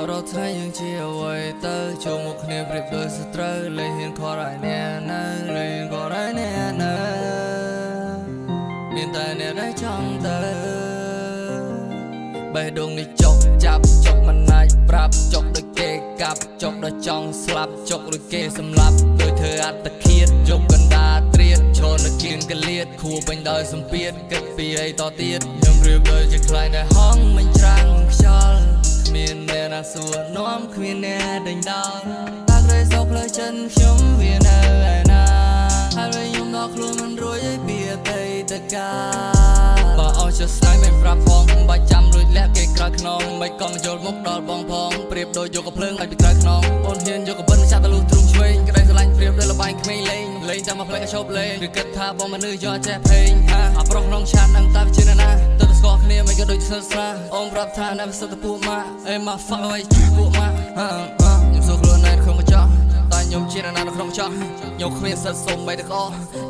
រត់ថ្ងៃយើងជាអ្វីទៅចូលមកគ្នាប្រៀបដូចសត្រូវលេងហ៊ានខរឲ្យអ្នកនៅលេងខរឲ្យអ្នកនៅមានតែអ្នកដែលចង់ទៅបេះដូងនេះចុកចាប់ចុកមិនអាចប្រាប់ចុកដូចគេកាប់ចុកដល់ចង់ស្លាប់ចុកដូចគេសម្លាប់ដោយធ្វើអត្តឃាតជុកកណ្ដាត្រៀតឈរនៅគៀងកលៀតខួពេញដោយសម្ពាធគិតពីអីតទៀតខ្ញុំប្រៀបដូចជាខ្លាញ់ដែលហងមិនច្រាំងខ្យល់គ្មានអ្នកណាសួរនាំគ្មានអ្នកដេញដោលតាក្រីសោកផ្លូវចិនខ្ញុំវានៅឯណាហើយខ្ញុំដល់ខ្លួនមិនរួចឲ្យពីអតីតកាលបើអស់ជាស្នេហ៍មិនប្រាប់ផងបាច់ចាំលួចលាក់គេក្រោយខ្នងមិនក៏មកយល់មុខដល់បងផងប្រៀបដូចយកកភ្លើងបាច់ពីក្រោយខ្នងអូនហ៊ានយកកបិនចាក់ទៅលុះទ្រូងឆ្វេងក្តីស្រឡាញ់ប្រៀបដូចលបែងក្មេងលេងតែមកផ្លែកឈប់លេងឬគិតថាបងមនុស្សយកចេះភេងអាប្រុសក្នុងឆាតនឹងតែជាណាទៅស្គាល់គ្នាមិនក៏ដូចស្និទ្ធស្នាលអូនប្រាប់ថាអ្នកសិតទៅពួកម៉ាអេមកហ្វាក់ឲ្យពួកម៉ាខ្ញុំសួរខ្លួនឯងក្នុងកញ្ចក់តែខ្ញុំជាណានៅក្នុងកញ្ចក់ខ្ញុំគ្មានសិទ្ធិសុំបីតក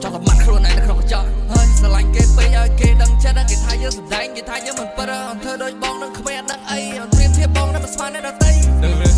ចង់តែម៉ាត់ខ្លួនឯងនៅក្នុងកញ្ចក់ហើយស្រឡាញ់គេពេកឲ្យគេដឹងចិត្តគេថាយើងសម្ដែងគេថាយើងមិនពិតអត់ធ្វើដូចបងនឹងគ្មានដឹងអីអត់ព្រៀបធៀបបងនឹងមិនស្មានអ្នកដទៃ